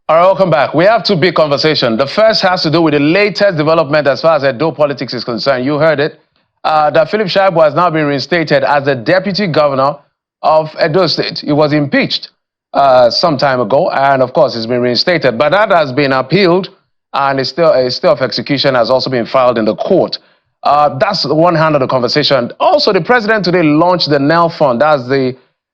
All right, welcome back. We have two big conversations. The first has to do with the latest development as far as Edo politics is concerned. You heard it, that Philip-Shaibu has now been reinstated as the deputy governor of Edo State. He was impeached some time ago, and of course, he's been reinstated. But that has been appealed, and a stay of execution has also been filed in the court. That's one hand of the conversation. Also, the president today launched the NEL Fund. That's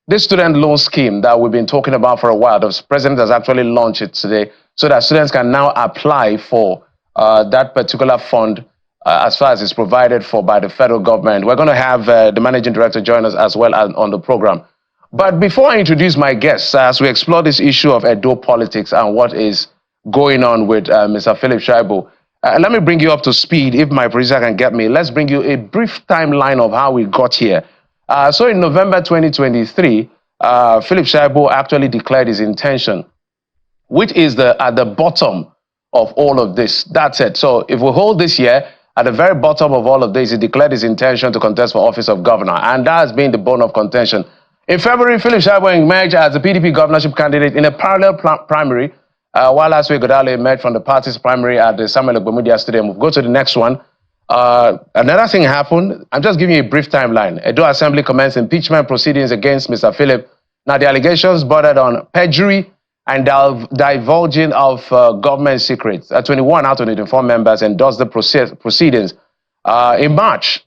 this student loan scheme that we've been talking about for a while. The president has actually launched it today so that students can now apply for that particular fund as far as it's provided for by the federal government. We're going to have the managing director join us as well on the program. But before I introduce my guests, as we explore this issue of Edo politics and what is going on with Mr. Philip-Shaibu, let me bring you up to speed. If my producer can get me, let's bring you a brief timeline of how we got here. So in November 2023, Philip-Shaibu actually declared his intention, which is at the bottom of all of this. That's it. So if we hold this year, at the very bottom of all of this, he declared his intention to contest for office of governor, and that has been the bone of contention. In February, Philip-Shaibu emerged as the PDP governorship candidate in a parallel primary, while Aswe-Ighodalo emerged from the party's primary at the Samuel Ogbemudia Stadium. We'll go to the next one. Another thing happened. I'm just giving you a brief timeline. Edo Assembly commenced impeachment proceedings against Mr. Philip. Now, the allegations bordered on perjury and divulging of government secrets. 21 out of the 24 members endorsed the proceedings. In March.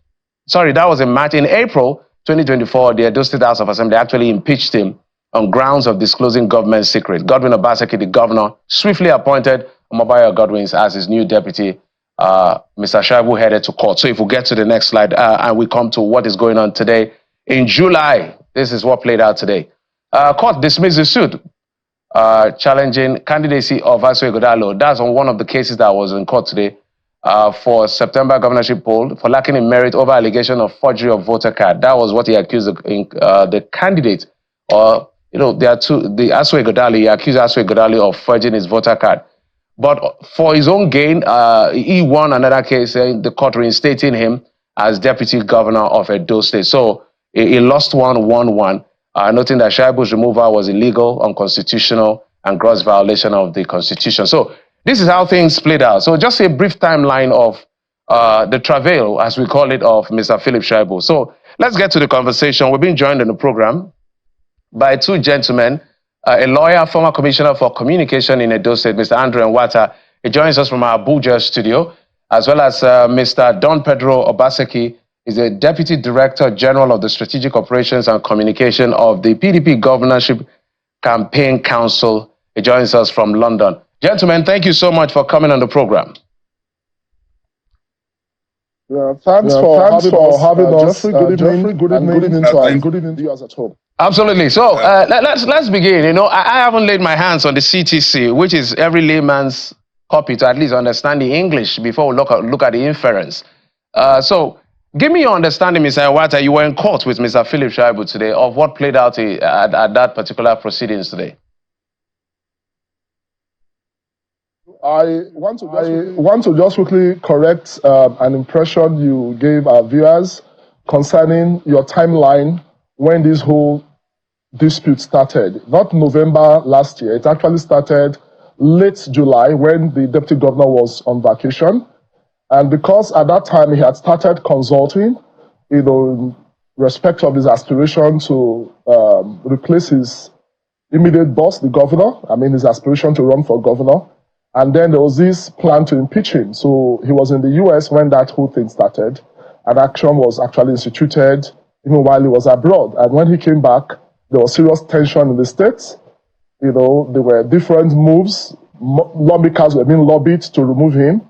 In April 2024, the Edo State House of Assembly actually impeached him on grounds of disclosing government secret. Godwin Obaseki, the governor, swiftly appointed Omobayo Godwin as his new deputy. Mr. Shaibu headed to court. So if we get to the next slide and we come to what is going on today. In July, this is what played out today. Court dismissed the suit challenging candidacy of Aswe-Ighodalo. That's on one of the cases that was in court today for September governorship poll for lacking in merit over allegation of forgery of voter card. That was what he accused the candidate, or there are two. The Aswe-Ighodalo, he accused Aswe-Ighodalo of forging his voter card. But for his own gain, he won another case, the court reinstating him as deputy governor of Edo State. So he lost one, won one, noting that Shaibu's removal was illegal, unconstitutional, and gross violation of the Constitution. So this is how things played out. So just a brief timeline of the travail, as we call it, of Mr. Philip-Shaibu. So let's get to the conversation. We've been joined in the program by two gentlemen. A lawyer, former commissioner for communication in Edo State, Mr. Andrew Nwata. He joins us from our Abuja studio, as well as Mr. Don Pedro Obaseki. He's the Deputy Director General of the Strategic Operations and Communication of the PDP Governorship Campaign Council. He joins us from London. Gentlemen, thank you so much for coming on the program. Thanks for having us. Good evening to you at home. Absolutely. So let's begin. I haven't laid my hands on the CTC, which is every layman's copy to at least understand the English before we look at the inference. So give me your understanding, Mr. Nwata. You were in court with Mr. Philip-Shaibu today of what played out at that particular proceedings today. I want to just quickly correct an impression you gave our viewers concerning your timeline when this whole dispute started. Not November last year. It actually started late July when the deputy governor was on vacation. And because at that time he had started consulting, in respect of his aspiration to replace his immediate boss, the governor, his aspiration to run for governor. And then there was this plan to impeach him. So he was in the US when that whole thing started. And action was actually instituted even while he was abroad. And when he came back, there was serious tension in the States. There were different moves. Lawmakers were being lobbied to remove him.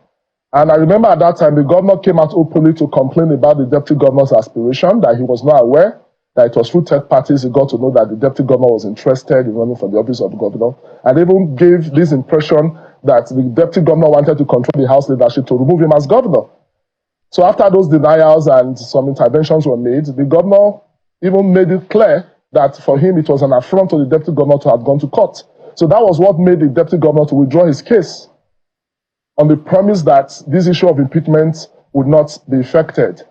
And I remember at that time, the governor came out openly to complain about the deputy governor's aspiration, that he was not aware, that it was through third parties he got to know that the deputy governor was interested in running for the office of governor. And even gave this impression that the deputy governor wanted to control the House leadership to remove him as governor. So after those denials and some interventions were made, the governor even made it clear that for him it was an affront to the deputy governor to have gone to court. So that was what made the deputy governor to withdraw his case on the promise that this issue of impeachment would not be affected.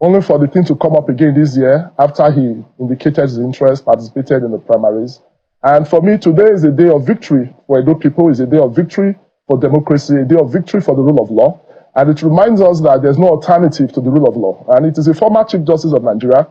Only for the thing to come up again this year after he indicated his interest, participated in the primaries, And for me, today is a day of victory for Edo people, is a day of victory for democracy, a day of victory for the rule of law. And it reminds us that there's no alternative to the rule of law. And it is a former Chief Justice of Nigeria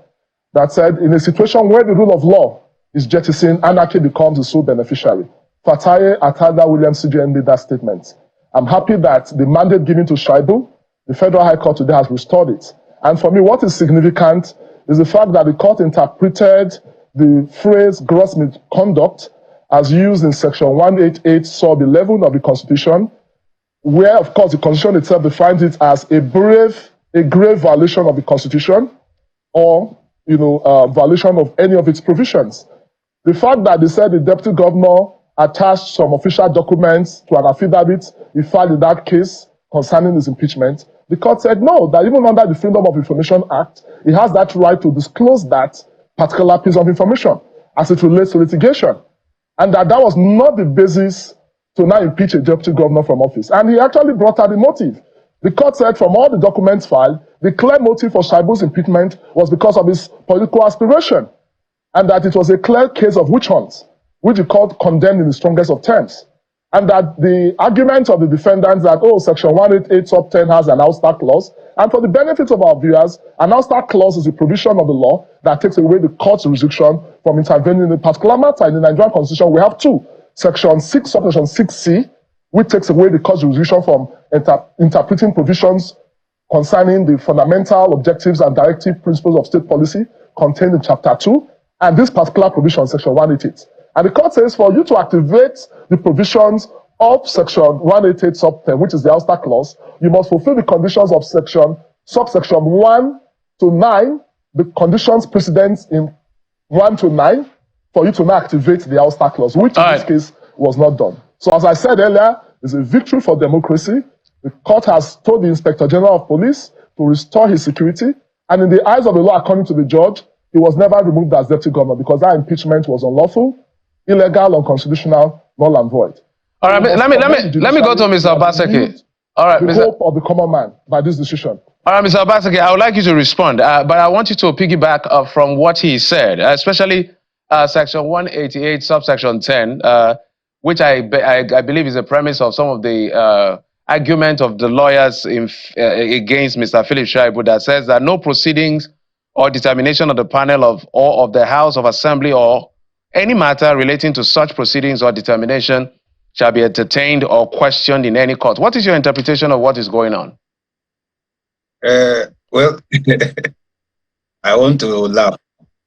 that said, in a situation where the rule of law is jettisoned, anarchy becomes the sole beneficiary. Fataye Atada William CJN made that statement. I'm happy that the mandate given to Shaibu, the Federal High Court today has restored it. And for me, what is significant is the fact that the court interpreted the phrase gross misconduct as used in Section 188, sub 11 of the Constitution, where, of course, the Constitution itself defines it as a grave violation of the Constitution or, violation of any of its provisions. The fact that they said the deputy governor attached some official documents to an affidavit he filed in that case concerning his impeachment, the court said no, that even under the Freedom of Information Act, he has that right to disclose that particular piece of information as it relates to litigation. And that was not the basis to now impeach a deputy governor from office. And he actually brought out the motive. The court said from all the documents filed, the clear motive for Shaibu's impeachment was because of his political aspiration, and that it was a clear case of witch hunt, which the court condemned in the strongest of terms. And that the argument of the defendants that, Section 188 sub 10 has an ouster clause, and for the benefit of our viewers, an ouster clause is a provision of the law that takes away the court's jurisdiction from intervening in a particular matter. In the Nigerian Constitution, we have two. Section 6, subsection 6C, which takes away the court's jurisdiction from interpreting provisions concerning the fundamental objectives and directive principles of state policy contained in Chapter 2, and this particular provision, Section 188. And the court says for you to activate the provisions of Section 188 sub 10, which is the ouster clause, you must fulfill the conditions of subsection 1 to 9, the conditions precedents in 1 to 9, for you to now activate the ouster clause, which in this case was not done. So as I said earlier, it's a victory for democracy. The court has told the Inspector General of Police to restore his security, and in the eyes of the law, according to the judge, he was never removed as deputy governor because that impeachment was unlawful, illegal, unconstitutional, null and void. All right, let me go to Mr. Obaseki. All right, the hope of the common man by this decision. All right, Mr. Obaseki, I would like you to respond, but I want you to piggyback from what he said, especially Section 188, subsection 10, which I believe is the premise of some of the argument of the lawyers against Mr. Philip Shaibu, that says that no proceedings or determination of the panel or of the House of Assembly or any matter relating to such proceedings or determination shall be entertained or questioned in any court. What is your interpretation of what is going on? Well, I want to laugh.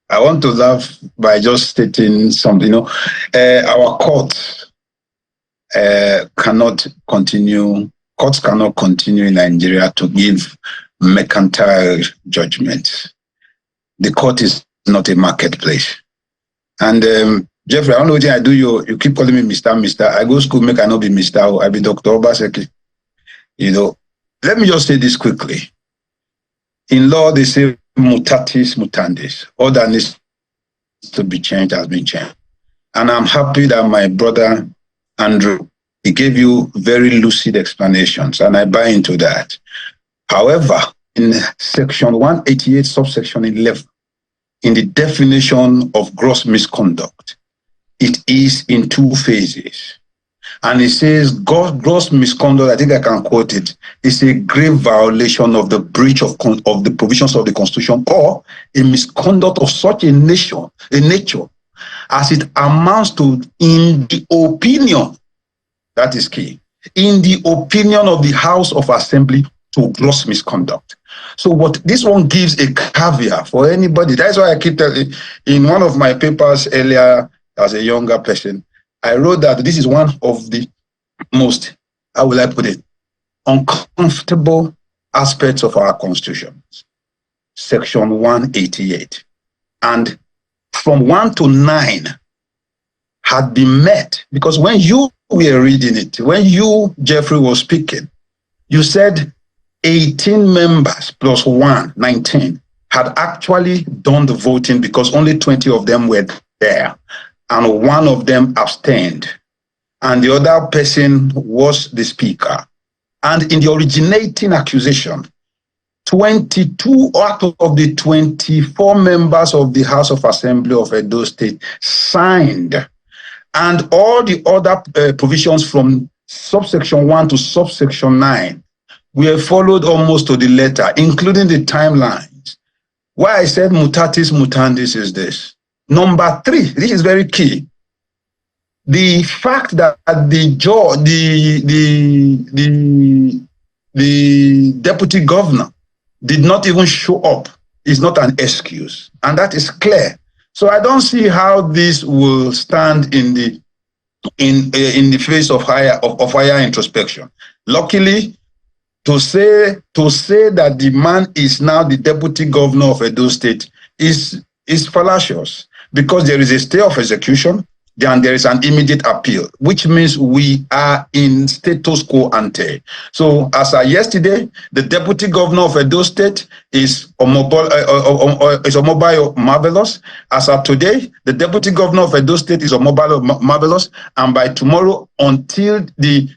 I want to laugh by just stating something. Our courts cannot continue. Courts cannot continue in Nigeria to give mercantile judgments. The court is not a marketplace. And Jeffrey, I don't know what I do. You keep calling me Mr. I go to school, make I not be Mr. I be Dr. Obaseki. Let me just say this quickly. In law, they say mutatis mutandis. All that needs to be changed has been changed. And I'm happy that my brother, Andrew, he gave you very lucid explanations, and I buy into that. However, in Section 188, subsection 11, in the definition of gross misconduct, it is in two phases. And it says gross misconduct, I think I can quote it, is a grave violation of the breach of the provisions of the Constitution, or a misconduct of such a nature as it amounts to, in the opinion, that is key, in the opinion of the House of Assembly, to gross misconduct. So what this one gives a caveat for anybody. That's why I keep telling, in one of my papers earlier as a younger person, I wrote that this is one of the most, how will I put it, uncomfortable aspects of our Constitution. Section 188. And from 1 to 9 had been met, because when you were reading it, when you, Jeffrey, was speaking, you said 18 members plus 1, 19, had actually done the voting because only 20 of them were there, and one of them abstained, and the other person was the speaker. And in the originating accusation, 22 out of the 24 members of the House of Assembly of Edo State signed and all the other provisions from subsection 1 to subsection 9 were followed almost to the letter, including the timelines. Why I said mutatis mutandis is this. Number 3, this is very key. The fact that the deputy governor did not even show up is not an excuse, and that is clear. So I don't see how this will stand in the face of higher introspection. Luckily, to say that the man is now the deputy governor of Edo State is fallacious, because there is a stay of execution, then there is an immediate appeal, which means we are in status quo ante. So as of yesterday, the deputy governor of Edo State is Omobile Marvelous. As of today, the deputy governor of Edo State is Omobile Marvelous. And by tomorrow, until the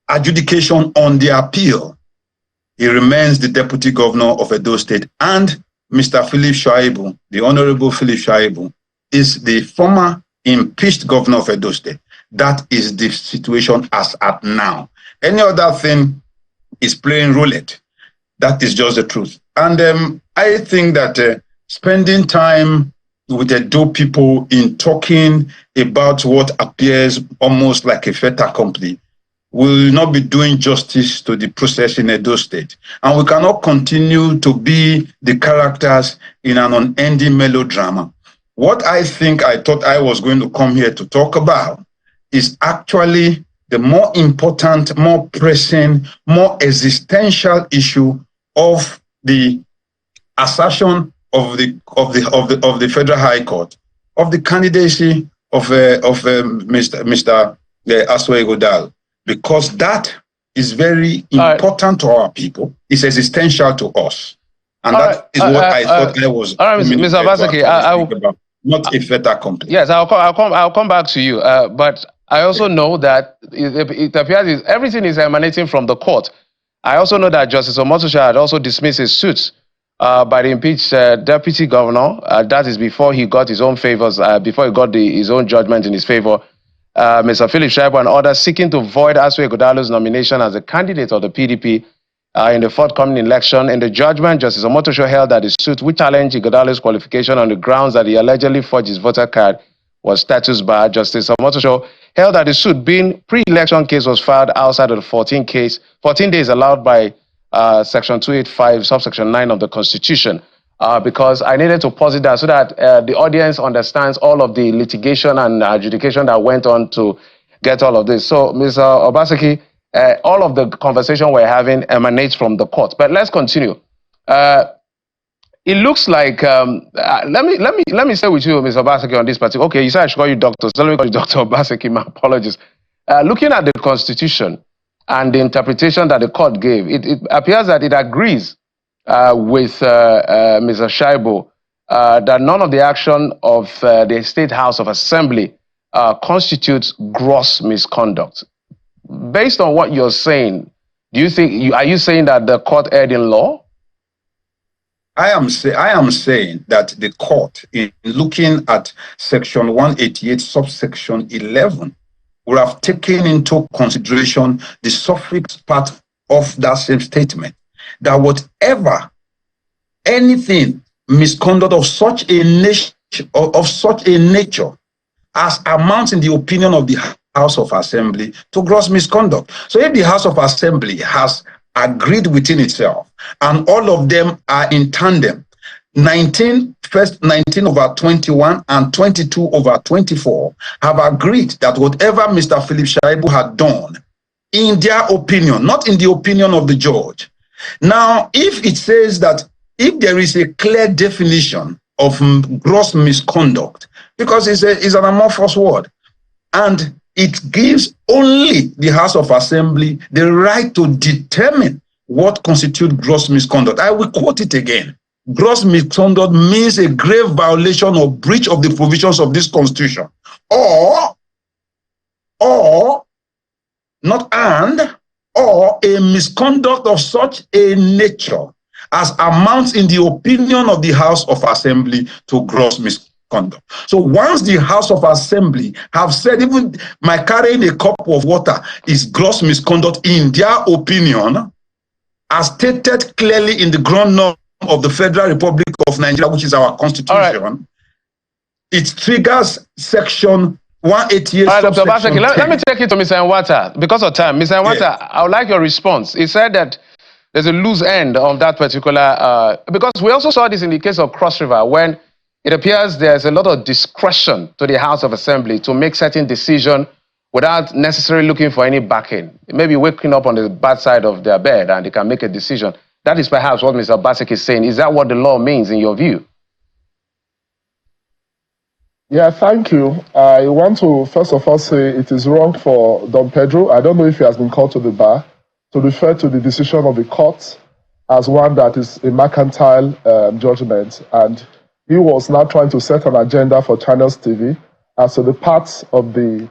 adjudication on the appeal, he remains the deputy governor of Edo State. And Mr. Philip Shaibu, the Honorable Philip Shaibu, is the former impeached governor of Edo State. That is the situation as at now. Any other thing is playing roulette. That is just the truth. And I think that spending time with the Edo people in talking about what appears almost like a fait accompli will not be doing justice to the process in Edo State. And we cannot continue to be the characters in an unending melodrama. What I thought I was going to come here to talk about is actually the more important, more pressing, more existential issue of the assertion of the Federal High Court of the candidacy of Mr. Asue Godal, because that is very important to our people. It's existential to us, and that is what I thought I was. All right, Mr. Obaseki, not a fait accompli. Yes, I'll come back to you. But I also know that it appears everything is emanating from the court. I also know that Justice Omotosha had also dismissed his suits by the impeached deputy governor. That is before he got his own favors, before he got his own judgment in his favor. Mr. Philip Shaibu and others seeking to void Asue Godalo's nomination as a candidate of the PDP in the forthcoming election. In the judgment, Justice Omotosha held that the suit, which challenged Godalo's qualification on the grounds that he allegedly forged his voter card, was status barred. Justice Omotosha held that the suit, being pre-election case, was filed outside of the 14 days allowed by Section 285, subsection 9 of the Constitution. Because I needed to posit that so that the audience understands all of the litigation and adjudication that went on to get all of this. So, Mr. Obaseki, all of the conversation we're having emanates from the court. But let's continue. It looks like let me stay with you, Mr. Obaseki, on this particular. Okay, you said I should call you doctor. So let me call you Dr. Obaseki. My apologies. Looking at the Constitution and the interpretation that the court gave, it appears that it agrees with Mr. Shaibu that none of the action of the State House of Assembly constitutes gross misconduct. Based on what you're saying, do you think are you saying that the court erred in law? I am saying that the court, in looking at Section 188, subsection 11, would have taken into consideration the suffix part of that same statement, that whatever, anything, misconduct of such a nature as amounts in the opinion of the House of Assembly to gross misconduct. So if the House of Assembly has agreed within itself and all of them are in tandem, 19/21 and 22/24 have agreed that whatever Mr. Philip Shaibu had done, in their opinion, not in the opinion of the judge. Now, if it says that if there is a clear definition of gross misconduct, because it's an amorphous word, and it gives only the House of Assembly the right to determine what constitutes gross misconduct. I will quote it again. Gross misconduct means a grave violation or breach of the provisions of this Constitution, or a misconduct of such a nature as amounts in the opinion of the House of Assembly to gross misconduct. conduct. So once the House of Assembly have said even my carrying a cup of water is gross misconduct in their opinion, as stated clearly in the ground norm of the Federal Republic of Nigeria, which is our constitution, it triggers section 188. All right, Dr. Obaseki, let me take it to Mr. Nwata because of time. Mr. Nwata, yes. I would like your response. He said that there's a loose end on that particular, because we also saw this in the case of Cross River when it appears there's a lot of discretion to the House of Assembly to make certain decisions without necessarily looking for any backing. Maybe waking up on the bad side of their bed and they can make a decision. That is perhaps what Mr. Obaseki is saying. Is that what the law means in your view? Yeah, thank you. I want to first of all say it is wrong for Don Pedro. I don't know if he has been called to the bar to refer to the decision of the court as one that is a mercantile judgment. And he was now trying to set an agenda for Channels TV as to the parts of the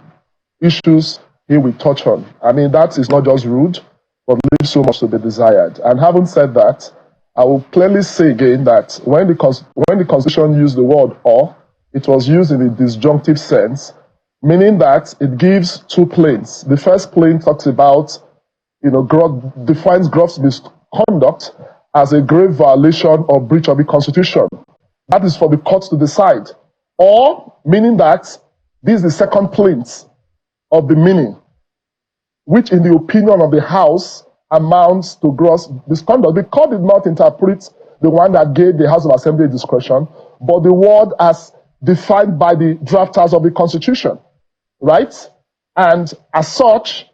issues he will touch on. I mean, that is not just rude, but leaves so much to be desired. And having said that, I will clearly say again that when the Constitution used the word "or," it was used in a disjunctive sense, meaning that it gives two planes. The first plane talks about, defines gross misconduct as a grave violation or breach of the Constitution. That is for the courts to decide. Or, meaning that this is the second plane of the meaning, which in the opinion of the House amounts to gross misconduct. The court did not interpret the one that gave the House of Assembly discretion, but the word as defined by the drafters of the Constitution, right? And as such,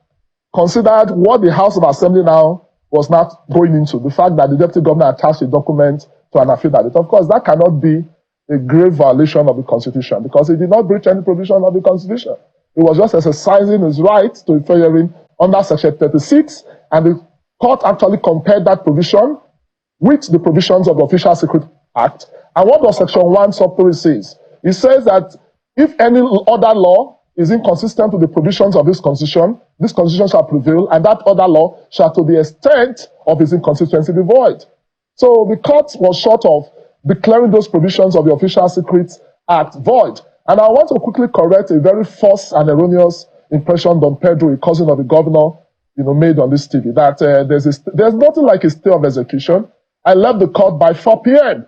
considered what the House of Assembly now was not going into, the fact that the Deputy Governor attached a document to an affidavit. Of course, that cannot be a grave violation of the Constitution because he did not breach any provision of the Constitution. He was just exercising his right to a fair hearing under Section 36, and the court actually compared that provision with the provisions of the Official Secret Act. And what does Section 1 sub 3 says? It says that if any other law is inconsistent with the provisions of this Constitution shall prevail, and that other law shall to the extent of its inconsistency be void. So the court was short of declaring those provisions of the Official Secret Act void. And I want to quickly correct a very false and erroneous impression Don Pedro, a cousin of the governor, made on this TV, that there's nothing like a stay of execution. I left the court by 4 p.m.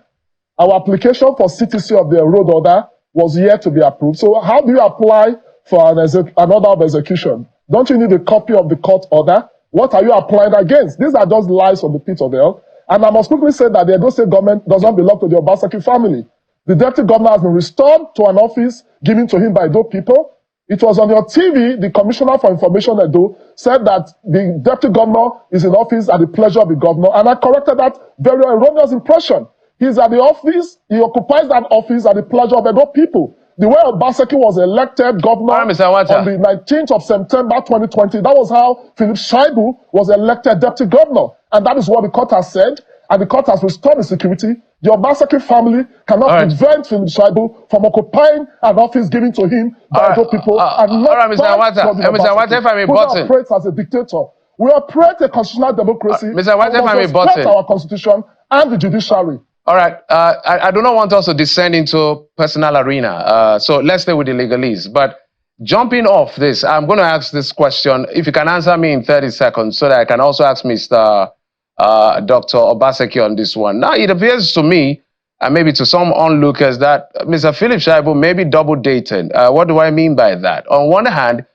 Our application for CTC of the road order was yet to be approved. So how do you apply for an order of execution? Don't you need a copy of the court order? What are you applying against? These are just lies from the pit of hell. And I must quickly say that the Edo State government does not belong to the Obaseki family. The deputy governor has been restored to an office given to him by Edo people. It was on your TV, the Commissioner for Information Edo said that the deputy governor is in office at the pleasure of the governor, and I corrected that very erroneous impression. He's at the office, he occupies that office at the pleasure of Edo people. The way Obaseki was elected governor on the 19th of September 2020, that was how Philip-Shaibu was elected deputy governor. And that is what the court has said, and the court has restored the security. The Obaseki family cannot prevent Philip-Shaibu from occupying an office given to him by Edo people. And not Mr. Nwata, if I may button. Who operates as a dictator. We operate a constitutional democracy. Mr. Nwata, if I may button. Our constitution and the judiciary. All right. I do not want us to descend into personal arena. So let's stay with the legalese. But jumping off this, I'm going to ask this question. If you can answer me in 30 seconds so that I can also ask Mr. Dr. Obaseki on this one. Now, it appears to me, and maybe to some onlookers, that Mr. Philip-Shaibu may be double dated. What do I mean by that? On one hand,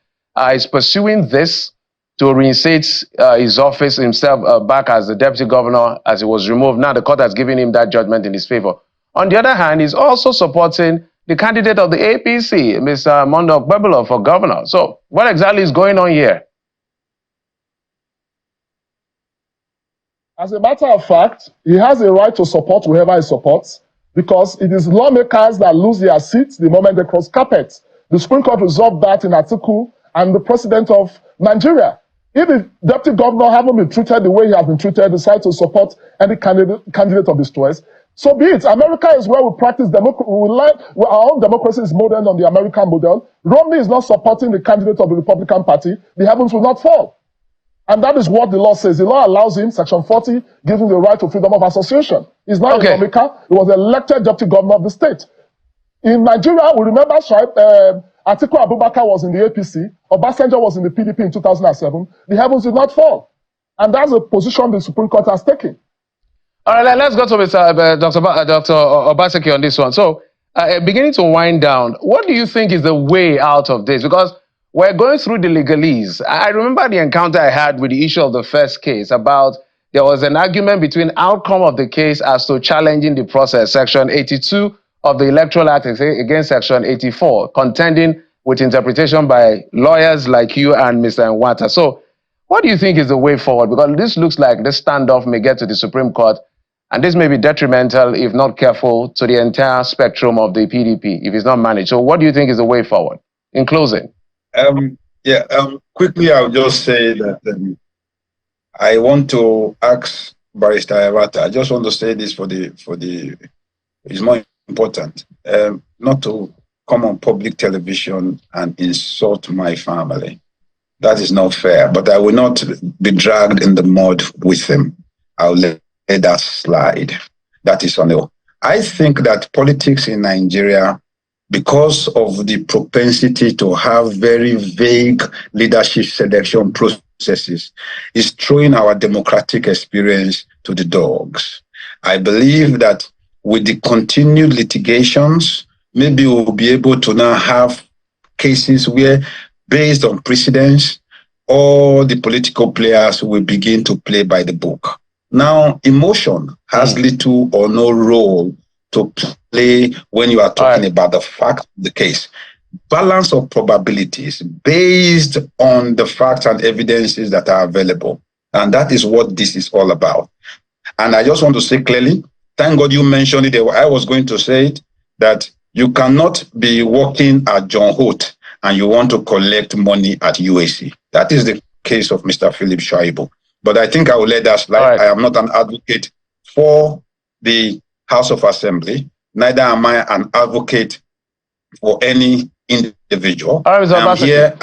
he's pursuing this to reinstate his office himself back as the deputy governor as he was removed. Now the court has given him that judgment in his favor. On the other hand, he's also supporting the candidate of the APC, Mr. Mondo Okpebholo, for governor. So what exactly is going on here? As a matter of fact, he has a right to support whoever he supports because it is lawmakers that lose their seats the moment they cross carpet. The Supreme Court resolved that in Atiku and the president of Nigeria. If the deputy governor hasn't been treated the way he has been treated, decide to support any candidate of his choice, so be it. America is where we practice democracy. Our own democracy is modeled on the American model. Romney is not supporting the candidate of the Republican Party. The heavens will not fall. And that is what the law says. The law allows him, Section 40, gives him the right to freedom of association. He's not a lawmaker. He was elected deputy governor of the state. In Nigeria, we remember Atiku Abubakar was in the APC, Obasanjo was in the PDP in 2007. The heavens did not fall. And that's a position the Supreme Court has taken. All right, let's go to Dr. Obaseki on this one. So, beginning to wind down, what do you think is the way out of this? Because we're going through the legalese. I remember the encounter I had with the issue of the first case about there was an argument between outcome of the case as to challenging the process, Section 82 of the Electoral Act against Section 84, contending with interpretation by lawyers like you and Mr. Nwata. So, what do you think is the way forward? Because this looks like this standoff may get to the Supreme Court, and this may be detrimental, if not careful, to the entire spectrum of the PDP if it's not managed. So what do you think is the way forward? In closing. Quickly, I'll just say that I want to ask Barrister Iwata, I just want to say this it's more important, not to come on public television and insult my family. That is not fair, but I will not be dragged in the mud with him. I'll let that slide. That is on the. I think that politics in Nigeria, because of the propensity to have very vague leadership selection processes, is throwing our democratic experience to the dogs. I believe that with the continued litigations, maybe we'll be able to now have cases where, based on precedents, all the political players will begin to play by the book. Now, emotion has little or no role to play when you are talking about the fact of the case. Balance of probabilities based on the facts and evidences that are available. And that is what this is all about. And I just want to say clearly, thank God you mentioned it. I was going to say it, that you cannot be working at John Holt and you want to collect money at UAC. That is the case of Mr. Pro-Shaibu. But I think I will let that slide. I am not an advocate for the House of Assembly. Neither am I an advocate for any individual. I am here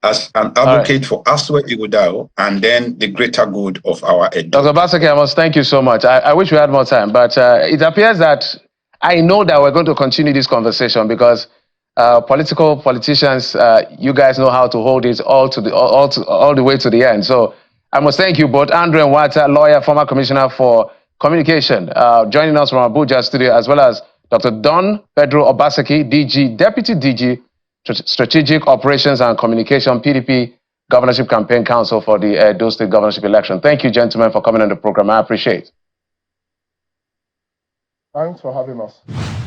as an advocate for Aswe Ighodalo and then the greater good of our education. Dr. Obaseki, I must thank you so much. I wish we had more time, but it appears that I know that we're going to continue this conversation because politicians, you guys know how to hold it all the way to the end. So I must thank you both, Andrew Nwata, lawyer, former commissioner for communication, joining us from Abuja studio, as well as Dr. Don Pedro Obaseki, DG, Deputy DG, Strategic Operations and Communication, PDP Governorship Campaign Council for the Edo State governorship election. Thank you, gentlemen, for coming on the program. I appreciate it. Thanks for having us.